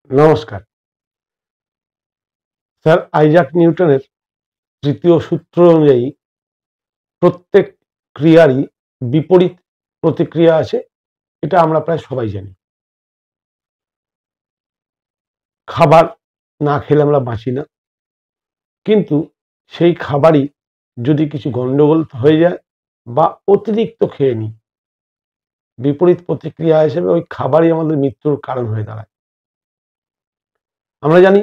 নমস্কার sir. Isaac নিউটনের তৃতীয় সূত্র অনুযায়ী প্রত্যেক ক্রিয়ারই বিপরীত প্রতিক্রিয়া আছে, এটা আমরা প্রায় সবাই জানি। খাবার না খেলে আমরা বাঁচি না, কিন্তু সেই খাবারই যদি কিছু গন্ডগোল হয়ে যায় বা অতিরিক্ত খেয়ে নিই, বিপরীত প্রতিক্রিয়া হিসেবে ওই খাবারই আমাদের মৃত্যুর কারণ হয়ে দাঁড়ায়। আমরা জানি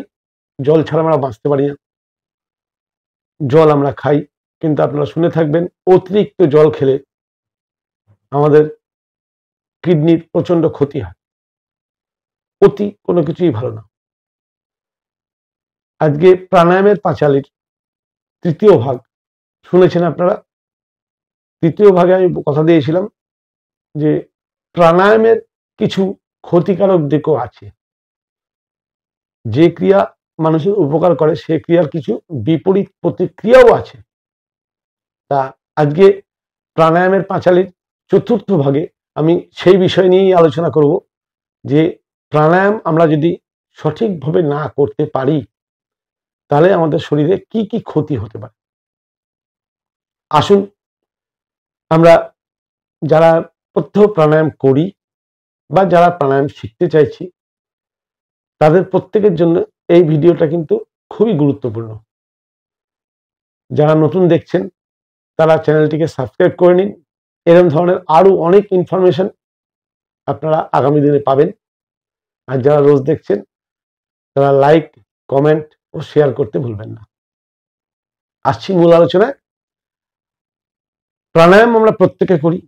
জল ছাড়া আমরা বাঁচতে পারি না, জল আমরা খাই, কিন্তু আপনারা শুনে থাকবেন অতিরিক্ত জল খেলে আমাদের কিডনির প্রচন্ড ক্ষতি হয়। অতি কোনো কিছুই ভালো না। আজকে প্রাণায়ামের পাঁচালীর তৃতীয় ভাগ শুনেছেন আপনারা। তৃতীয় ভাগে আমি কথা দিয়েছিলাম যে প্রাণায়ামের কিছু ক্ষতিকারক দিকও আছে। যে ক্রিয়া মানুষের উপকার করে সে ক্রিয়ার কিছু বিপরীত প্রতিক্রিয়াও আছে। তা আজকে প্রাণায়ামের পাঁচালীর চতুর্থ ভাগে আমি সেই বিষয় নিয়েই আলোচনা করব যে প্রাণায়াম আমরা যদি সঠিকভাবে না করতে পারি তাহলে আমাদের শরীরে কি কি ক্ষতি হতে পারে। আসুন আমরা যারা প্রত্যহ প্রাণায়াম করি বা যারা প্রাণায়াম শিখতে চাইছি তাদের প্রত্যেকের জন্য এই ভিডিওটা কিন্তু খুবই গুরুত্বপূর্ণ। যারা নতুন দেখছেন তারা চ্যানেলটিকে সাবস্ক্রাইব করে নিন। এরকম ধরনের আরো অনেক ইনফরমেশন আপনারা আগামী দিনে পাবেন। আর যারা রোজ দেখছেন তারা লাইক, কমেন্ট ও শেয়ার করতে ভুলবেন না। আসছি মূল আলোচনায়। প্রাণায়াম আমরা প্রত্যেকে করি,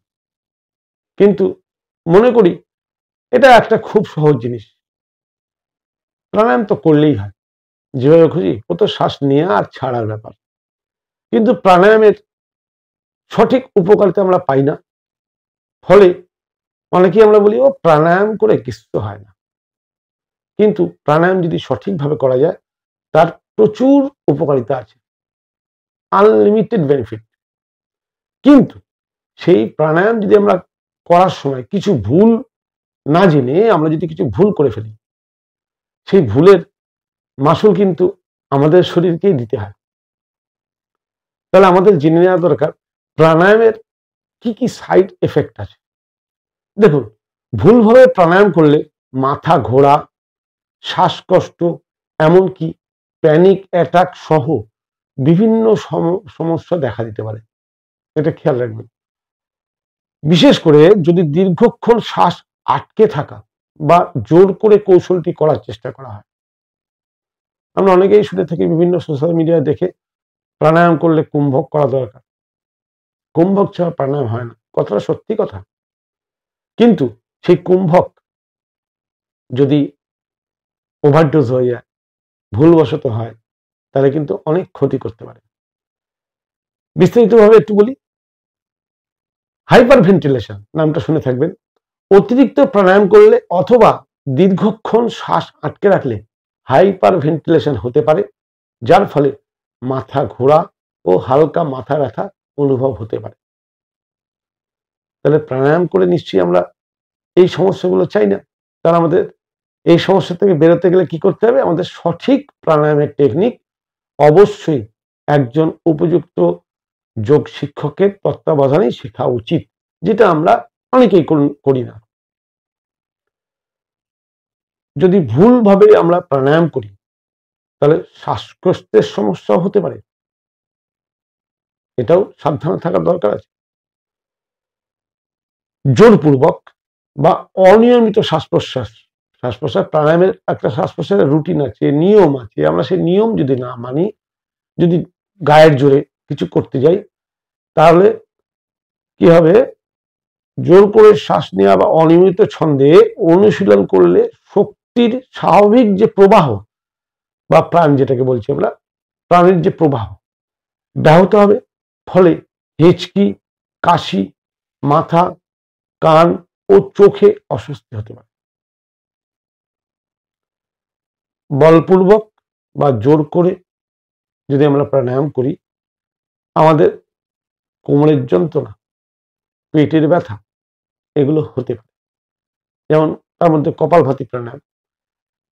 কিন্তু মনে করি এটা একটা খুব সহজ জিনিস, প্রাণায়াম তো করলেই হয়, যেভাবে খুশি ও তো শ্বাস নেওয়া আর ছাড়ার ব্যাপার। কিন্তু প্রাণায়ামের সঠিক উপকারিতা আমরা পাই না, ফলে অনেকেই আমরা বলি ও প্রাণায়াম করে কিছু হয় না। কিন্তু প্রাণায়াম যদি সঠিকভাবে করা যায় তার প্রচুর উপকারিতা আছে, আনলিমিটেড বেনিফিট। কিন্তু সেই প্রাণায়াম যদি আমরা করার সময় কিছু ভুল না জেনে আমরা যদি কিছু ভুল করে ফেলি, সেই ভুলের মাসুল কিন্তু আমাদের শরীরকেই দিতে হয়। তাহলে আমাদের জেনে নেওয়া দরকার প্রাণায়ামের কি কি সাইড এফেক্ট আছে। দেখুন, ভুলভাবে প্রাণায়াম করলে মাথা ঘোরা, শ্বাসকষ্ট, এমনকি প্যানিক অ্যাটাক সহ বিভিন্ন সমস্যা দেখা দিতে পারে। এটা খেয়াল রাখবেন। বিশেষ করে যদি দীর্ঘক্ষণ শ্বাস আটকে থাকা বা জোর করে কৌশলটি করার চেষ্টা করা হয়। আমরা অনেকেই শুনে থাকি বিভিন্ন সোশ্যাল মিডিয়ায় দেখে প্রাণায়াম করলে কুম্ভক করা দরকার। কুম্ভক ছাড়া প্রাণায়াম হয় না, কথাটা সত্যি কথা। কিন্তু সেই কুম্ভক যদি ওভারডোজ হয়ে যায়, ভুলবশত হয়, তাহলে কিন্তু অনেক ক্ষতি করতে পারে। বিস্তারিতভাবে একটু বলি। হাইপার ভেন্টিলেশন নামটা শুনে থাকবেন। অতিরিক্ত প্রাণায়াম করলে অথবা দীর্ঘক্ষণ শ্বাস আটকে রাখলে হাইপার ভেন্টিলেশন হতে পারে, যার ফলে মাথা ঘোরা ও হালকা মাথা ব্যথা অনুভব হতে পারে। তাহলে প্রাণায়াম করে নিশ্চয়ই আমরা এই সমস্যাগুলো চাই না। তাহলে আমাদের এই সমস্যা থেকে বেরোতে গেলে কি করতে হবে? আমাদের সঠিক প্রাণায়ামের টেকনিক অবশ্যই একজন উপযুক্ত যোগ শিক্ষকের তত্ত্বাবধানেই শেখা উচিত, যেটা আমরা অনেকেই করি না। যদি ভুলভাবে আমরা প্রাণায়াম করি তাহলে শ্বাসকষ্টের সমস্যা হতে পারে, এটাও সাবধানে থাকার দরকার আছে। জোরপূর্বক বা অনিয়মিত শ্বাস প্রশ্বাস প্রাণায়ামের একটা শ্বাস প্রশ্বাসের রুটিন আছে, নিয়ম আছে। আমরা সেই নিয়ম যদি না মানি, যদি গায়ের জোরে কিছু করতে যাই, তাহলে কি হবে? জোর করে শ্বাস নেওয়া বা অনিয়মিত ছন্দে অনুশীলন করলে শক্তির স্বাভাবিক যে প্রবাহ বা প্রাণ যেটাকে বলছি আমরা, প্রাণের যে প্রবাহ ব্যাহত হবে। ফলে হেঁচকি, কাশি, মাথা, কান ও চোখে অস্বস্তি হতে পারে। বলপূর্বক বা জোর করে যদি আমরা প্রাণায়াম করি, আমাদের কোমরের যন্ত্রণা, পেটের ব্যথা এগুলো হতে পারে। যেমন তার মধ্যে কপালভাতি প্রাণায়াম।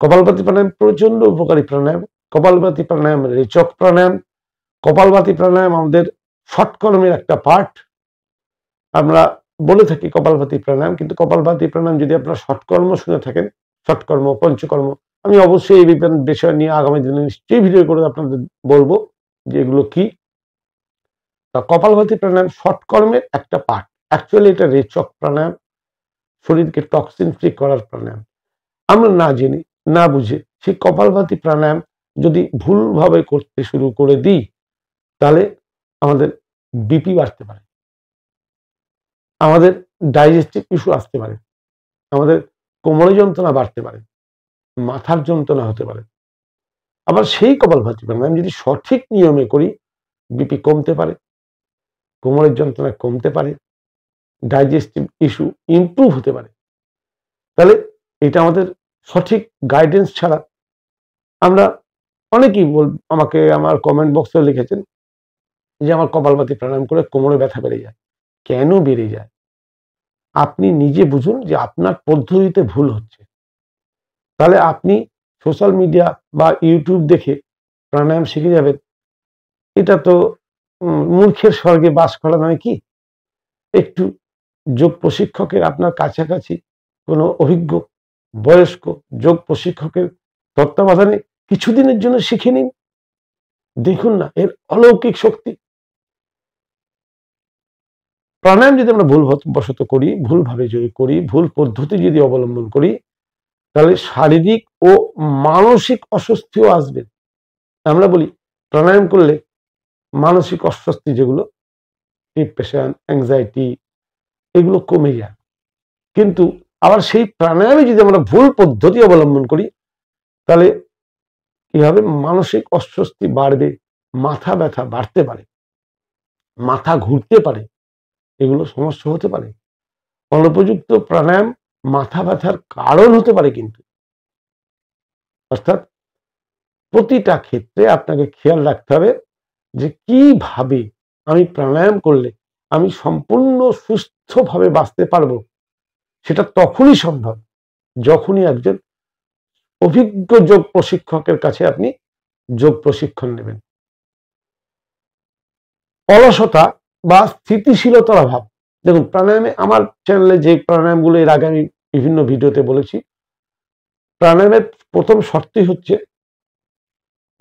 কপালভাতি প্রাণায়াম প্রচন্ড উপকারী প্রাণায়াম। কপালভাতি প্রাণায়াম রেচক প্রাণায়াম। কপালভাতি প্রাণায়াম আমাদের ষটকর্মের একটা পার্ট। আমরা বলে থাকি কপালভাতি প্রাণায়াম, কিন্তু কপালভাতি প্রাণায়াম যদি আপনারা ষটকর্ম শুনে থাকেন, ষটকর্ম পঞ্চকর্ম, আমি অবশ্যই এই বিষয় নিয়ে আগামী দিনে নিশ্চয়ই ভিডিও করে আপনাদের বলবো যে এগুলো কি। কপালভাতি প্রাণায়াম ষটকর্মের একটা পার্ট। অ্যাকচুয়ালি এটা রেচক প্রাণায়াম, শরীরকে টক্সিন ফ্রি করার প্রাণায়াম। আমরা না জেনে না বুঝে সেই কপালভাতি প্রাণায়াম যদি ভুলভাবে করতে শুরু করে দিই, তাহলে আমাদের বিপি বাড়তে পারে, আমাদের ডাইজেস্টিভ ইস্যু আসতে পারে, আমাদের কোমরে যন্ত্রণা বাড়তে পারে, মাথার যন্ত্রণা হতে পারে। আবার সেই কপালভাতি প্রাণায়াম যদি সঠিক নিয়মে করি, বিপি কমতে পারে, কোমরের যন্ত্রণা কমতে পারে, ডাইজেস্টিভ ইস্যু ইমপ্রুভ হতে পারে। তাহলে এটা আমাদের সঠিক গাইডেন্স ছাড়া আমরা অনেকেই আমাকে আমার কমেন্ট বক্সে লিখেছেন যে আমার কপালভাতি প্রাণায়াম করে কোমরে ব্যথা বেড়ে যায়। কেন বেড়ে যায়? আপনি নিজে বুঝুন যে আপনার পদ্ধতিতে ভুল হচ্ছে। তাহলে আপনি সোশ্যাল মিডিয়া বা ইউটিউব দেখে প্রাণায়াম শিখে যাবেন, এটা তো মূর্খের স্বর্গে বাস করা নয় কি? একটু যোগ প্রশিক্ষকের আপনার কাছাকাছি কোনো অভিজ্ঞ বয়স্ক যোগ প্রশিক্ষকের তত্ত্বাবধানে কিছুদিনের জন্য শিখে নিন, দেখুন না এর অলৌকিক শক্তি। প্রাণায়াম যদি আমরা ভুল বশত করি, ভুলভাবে যদি করি, ভুল পদ্ধতি যদি অবলম্বন করি, তাহলে শারীরিক ও মানসিক অস্বস্তিও আসবে। আমরা বলি প্রাণায়াম করলে মানসিক অস্বস্তি, যেগুলো ডিপ্রেশন, অ্যাংজাইটি, এগুলো কমে যায়। কিন্তু আবার সেই প্রাণায়ামে যদি আমরা ভুল পদ্ধতি অবলম্বন করি, তাহলে কি হবে? মানসিক অস্বস্তি বাড়বে, মাথা ব্যথা বাড়তে পারে, মাথা ঘুরতে পারে, এগুলো সমস্যা হতে পারে। অনুপযুক্ত প্রাণায়াম মাথা ব্যথার কারণ হতে পারে কিন্তু। অর্থাৎ প্রতিটা ক্ষেত্রে আপনাকে খেয়াল রাখতে হবে যে কিভাবে আমি প্রাণায়াম করলে আমি সম্পূর্ণ সুস্থভাবে বাঁচতে পারবো। সেটা তখনই সম্ভব যখনই একজন অভিজ্ঞ যোগ প্রশিক্ষকের কাছে আপনি যোগ প্রশিক্ষণ নেবেন। অলসতা বা স্থিতিশীলতার অভাব, দেখুন প্রাণায়ামে আমার চ্যানেলে যে প্রাণায়ামগুলো এর আগে আমি বিভিন্ন ভিডিওতে বলেছি, প্রাণায়ামের প্রথম শর্তই হচ্ছে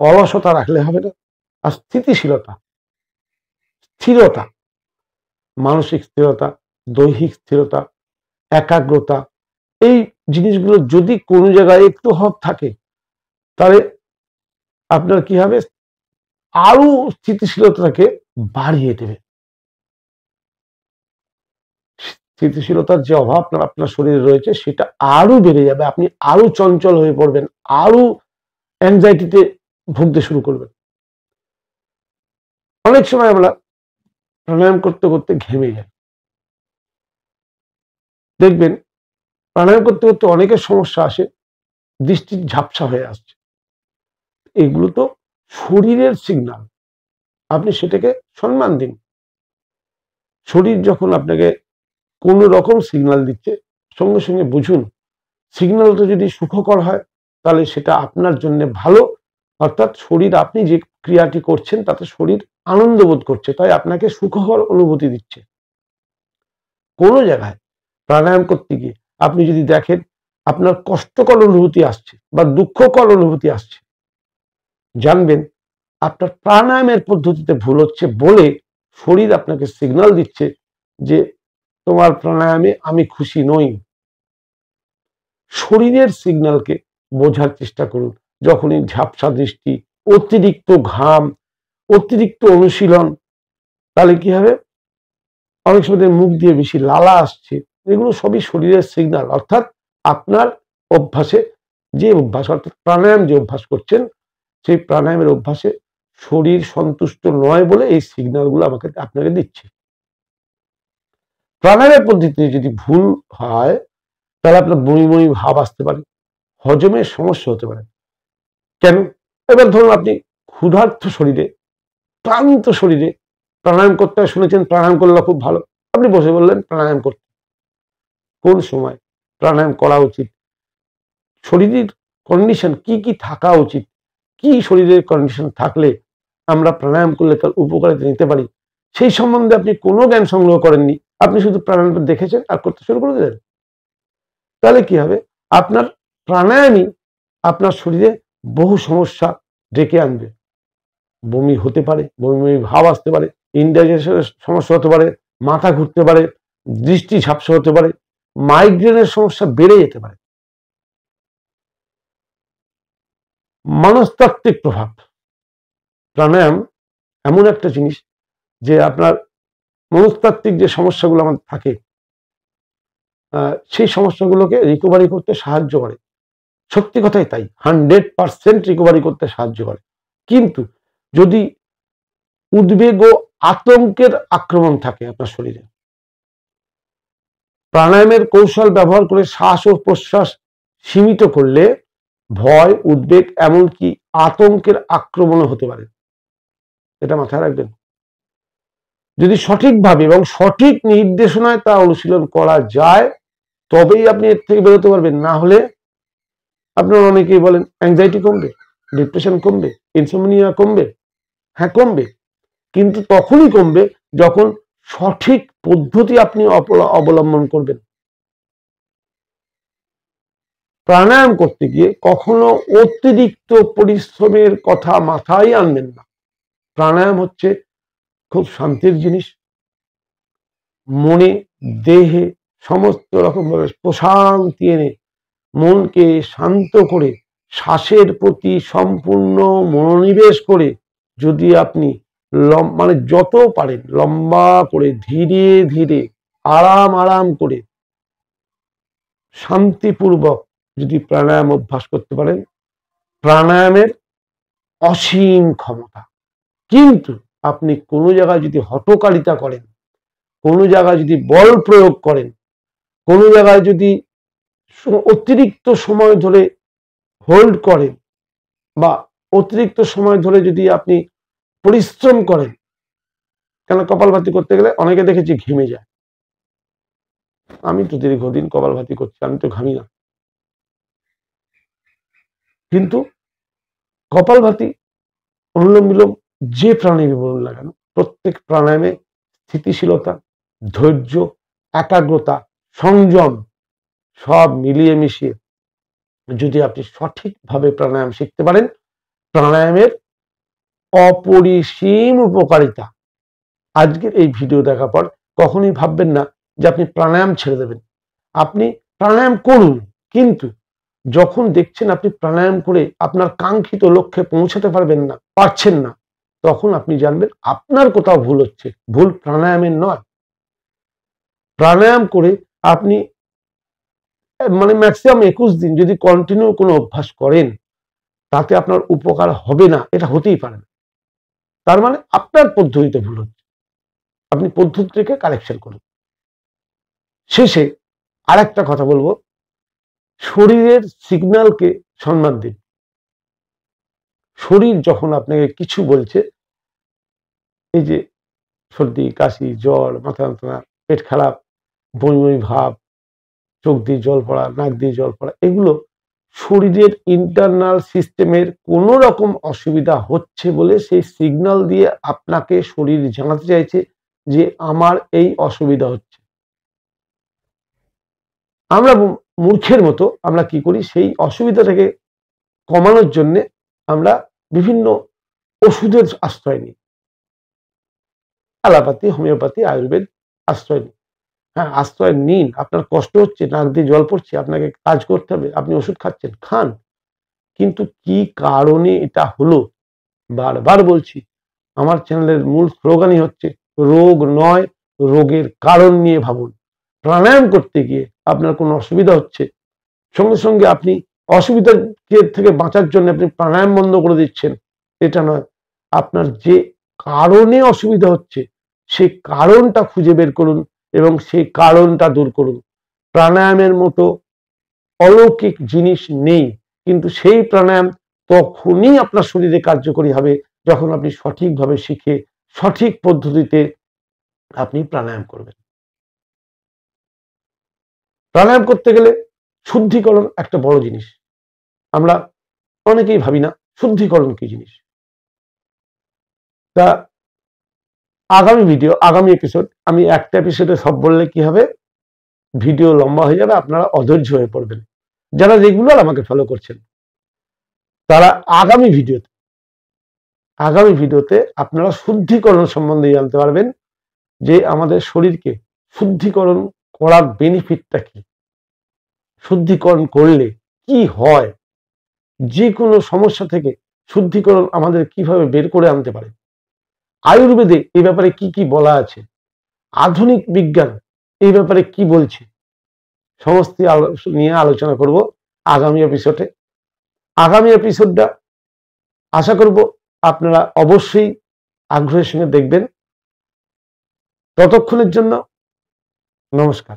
অলসতা রাখলে হবে না, আর স্থিতিশীলতা, স্থিরতা, মানসিক স্থিরতা, দৈহিক স্থিরতা, একাগ্রতা, এই জিনিসগুলো যদি কোনো জায়গায় একটু অভাব থাকে, তাহলে আপনার কি হবে? আরো স্থিতিশীলতাকে বাড়িয়ে দেবে। স্থিতিশীলতার যে অভাব আপনার শরীরে রয়েছে সেটা আরো বেড়ে যাবে, আপনি আরো চঞ্চল হয়ে পড়বেন, আরো অ্যাংজাইটিতে ভুগতে শুরু করবেন। অনেক সময় আমরা প্রাণায়াম করতে করতে ঘেমে যাই, দেখবেন প্রাণায়াম করতে করতে অনেকের সমস্যা আসে, দৃষ্টি ঝাপসা হয়ে আসছে। এগুলো তো শরীরের সিগন্যাল, আপনি সেটাকে সম্মান দিন। শরীর যখন আপনাকে কোন রকম সিগন্যাল দিচ্ছে, সঙ্গে সঙ্গে বুঝুন সিগন্যালটা যদি সুখকর হয় তাহলে সেটা আপনার জন্য ভালো। অর্থাৎ শরীর, আপনি যে ক্রিয়াটি করছেন তাতে শরীর আনন্দ বোধ করছে, তাই আপনাকে সুখকর অনুভূতি দিচ্ছে। কোনো জায়গায় প্রাণায়াম করতে গিয়ে আপনি যদি দেখেন আপনার কষ্টকর অনুভূতি আসছে বা দুঃখকর অনুভূতি আসছে, জানবেন আপনার প্রাণায়ামের পদ্ধতিতে ভুল হচ্ছে বলে শরীর আপনাকে সিগন্যাল দিচ্ছে যে তোমার প্রাণায়ামে আমি খুশি নই। শরীরের সিগন্যালকে বোঝার চেষ্টা করুন। যখনই ঝাপসা দৃষ্টি, অতিরিক্ত ঘাম, অতিরিক্ত অনুশীলন, তাহলে কি হবে? অনেক সময় মুখ দিয়ে বেশি লালা আসছে, এগুলো সবই শরীরের সিগন্যাল। অর্থাৎ আপনার অভ্যাসে, যে অভ্যাস, অর্থাৎ প্রাণায়াম যে অভ্যাস করছেন, সেই প্রাণায়ামের অভ্যাসে শরীর সন্তুষ্ট নয় বলে এই সিগন্যালগুলো আপনাকে দিচ্ছে। প্রাণায়ামের পদ্ধতিতে যদি ভুল হয় তাহলে আপনার বমি বমি ভাব আসতে পারে, হজমের সমস্যা হতে পারে। কেন? এবার ধরুন আপনি ক্ষুধার্ত শরীরে, ক্লান্ত শরীরে প্রাণায়াম করতে হয়, শুনেছেন প্রাণায়াম করলে খুব ভালো, আপনি বসে বললেন প্রাণায়াম করতে। কোন সময় প্রাণায়াম করা উচিত? শরীরের কন্ডিশন কি কি থাকা উচিত, কি শরীরের কন্ডিশন থাকলে আমরা প্রাণায়াম করলে তার উপকারিতা নিতে পারি, সেই সম্বন্ধে আপনি কোনো জ্ঞান সংগ্রহ করেননি, আপনি শুধু প্রাণায়ামটা দেখেছেন আর করতে শুরু করে দিলেন, তাহলে কি হবে? আপনার প্রাণায়ামই আপনার শরীরে বহু সমস্যা ডেকে আনবে। বমি হতে পারে, বমি বমি ভাব আসতে পারে, ইনডাইজেশনের সমস্যা হতে পারে, মাথা ঘুরতে পারে, দৃষ্টি ঝাপসা হতে পারে, মাইগ্রেনের সমস্যা বেড়ে যেতে পারে। মনস্তাত্ত্বিক প্রভাব, প্রাণায়াম এমন একটা জিনিস যে আপনার মনস্তাত্ত্বিক যে সমস্যাগুলো আমাদের থাকে সেই সমস্যাগুলোকে রিকভারি করতে সাহায্য করে। সত্যি কথাই তাই, 100% রিকভারি করতে সাহায্য করে। কিন্তু যদি উদ্বেগ ও আতঙ্কের আক্রমণ থাকে আপনার শরীরে, প্রাণায়ামের কৌশল ব্যবহার করে শ্বাস ও প্রশ্বাস সীমিত করলে ভয়, উদ্বেগ এমনকি আতঙ্কের আক্রমণও হতে পারে। এটা মাথায় রাখবেন। যদি সঠিকভাবে এবং সঠিক নির্দেশনায় তা অনুশীলন করা যায় তবেই আপনি এর থেকে বেরোতে পারবেন। না হলে আপনারা অনেকেই বলেন অ্যাংজাইটি কমবে, ডিপ্রেশন কমবে, ইনসোমনিয়া কমবে। হ্যাঁ কমবে, কিন্তু তখনই কমবে যখন সঠিক পদ্ধতি আপনি অবলম্বন করবেন। প্রাণায়াম করতে গিয়ে কখনো অতিরিক্ত পরিশ্রমের কথা মাথায় আনবেন না। প্রাণায়াম হচ্ছে খুব শান্তির জিনিস, মনে দেহে সমস্ত রকম ভাবে প্রশান্তি এনে মনকে শান্ত করে শ্বাসের প্রতি সম্পূর্ণ মনোনিবেশ করে যদি আপনি মানে যত পারেন লম্বা করে ধীরে ধীরে আরাম করে শান্তিপূর্বক যদি প্রাণায়াম অভ্যাস করতে পারেন, প্রাণায়ামের অসীম ক্ষমতা। কিন্তু আপনি কোনো জায়গায় যদি হঠকারিতা করেন, কোনো জায়গায় যদি বল প্রয়োগ করেন, কোনো জায়গায় যদি অতিরিক্ত সময় ধরে হোল্ড করেন বা অতিরিক্ত সময় ধরে যদি আপনি পরিশ্রম করেন, কেন কপালভাতি করতে গেলে অনেকে দেখেছি ঘেমে যায়। আমি তো দীর্ঘদিন কপালভাতি করছি, আমি তো ঘামি না। কিন্তু কপালভাতি, অনুলোম বিলোম যে প্রাণায়ামই বলুন না কেন, প্রত্যেক প্রাণায়ামে স্থিতিশীলতা, ধৈর্য, একাগ্রতা, সংযম সব মিলিয়ে মিশিয়ে যদি আপনি সঠিকভাবে প্রাণায়াম শিখতে পারেন, প্রাণায়ামের অপরিসীম উপকারিতা। আজকের এই ভিডিও দেখার পর কখনোই ভাববেন না যে আপনি প্রাণায়াম ছেড়ে দেবেন। আপনি প্রাণায়াম করুন, কিন্তু যখন দেখছেন আপনি প্রাণায়াম করে আপনার কাঙ্ক্ষিত লক্ষ্যে পৌঁছাতে পারছেন না, তখন আপনি জানবেন আপনার কোথাও ভুল হচ্ছে। ভুল প্রাণায়ামের নয়। প্রাণায়াম করে আপনি মানে ম্যাক্সিমাম 21 দিন যদি কন্টিনিউ কোনো অভ্যাস করেন, তাতে আপনার উপকার হবে না, এটা হতেই পারে না। তার মানে আপনার পদ্ধতিতে ভুল হচ্ছে, আপনি পদ্ধতিকে কারেকশন করুন। শেষে আরেকটা কথা বলবো, শরীরের সিগন্যালকে সম্মান দিন। শরীর যখন আপনাকে কিছু বলছে, এই যে সর্দি, কাশি, জ্বর, মাথা যন্ত্রণা, পেট খারাপ, বমি বমি ভাব, চোখ দিয়ে জল পড়া, নাক দিয়ে জল পড়া, এগুলো শরীরের ইন্টারনাল সিস্টেমের কোনো রকম অসুবিধা হচ্ছে বলে সেই সিগন্যাল দিয়ে আপনাকে শরীর জানাতে চাইছে যে আমার এই অসুবিধা হচ্ছে। আমরা মূর্খের মতো আমরা কি করি, সেই অসুবিধাটাকে কমানোর জন্য আমরা বিভিন্ন ওষুধের আশ্রয় নিই, অ্যালোপ্যাথি, হোমিওপ্যাথি, আয়ুর্বেদ আশ্রয় নিই। হ্যাঁ, আশ্রয় নিন, আপনার কষ্ট হচ্ছে, নাক দিয়ে জল পড়ছে, আপনাকে কাজ করতে হবে, আপনি ওষুধ খাচ্ছেন, খান। কিন্তু কি কারণে এটা হলো, বারবার বলছি, আমার চ্যানেলের মূল স্লোগানই হচ্ছে রোগ নয়, রোগের কারণ নিয়ে ভাবুন। প্রাণায়াম করতে গিয়ে আপনার কোনো অসুবিধা হচ্ছে, সঙ্গে সঙ্গে আপনি অসুবিধার থেকে বাঁচার জন্য আপনি প্রাণায়াম বন্ধ করে দিচ্ছেন, এটা নয়। আপনার যে কারণে অসুবিধা হচ্ছে সেই কারণটা খুঁজে বের করুন এবং সেই কারণটা দূর করুন। প্রাণায়ামের মতো অলৌকিক জিনিস নেই, কিন্তু সেই প্রাণায়াম তখনই আপনার শরীরে কার্যকরী হবে যখন আপনি সঠিকভাবে শিখে সঠিক পদ্ধতিতে আপনি প্রাণায়াম করবেন। প্রাণায়াম করতে গেলে শুদ্ধিকরণ একটা বড় জিনিস। আমরা অনেকেই ভাবি না শুদ্ধিকরণ কি জিনিস। তা আগামী ভিডিও, আগামী এপিসোড, আমি একটা এপিসোডে সব বললে কি হবে, ভিডিও লম্বা হয়ে যাবে, আপনারা অধৈর্য হয়ে পড়বেন। যারা রেগুলার আমাকে ফলো করছেন তারা আগামী ভিডিওতে আপনারা শুদ্ধিকরণ সম্বন্ধে জানতে পারবেন, যে আমাদের শরীরকে শুদ্ধিকরণ করার বেনিফিটটা কি, শুদ্ধিকরণ করলে কি হয়, যে কোনো সমস্যা থেকে শুদ্ধিকরণ আমাদের কিভাবে বের করে আনতে পারে, আয়ুর্বেদে এই ব্যাপারে কি কি বলা আছে, আধুনিক বিজ্ঞান এই ব্যাপারে কি বলছে, সমস্ত নিয়ে আলোচনা করব আগামী এপিসোডে। আগামী এপিসোডটা আশা করব আপনারা অবশ্যই আগ্রহের সঙ্গে দেখবেন। ততক্ষণের জন্য নমস্কার।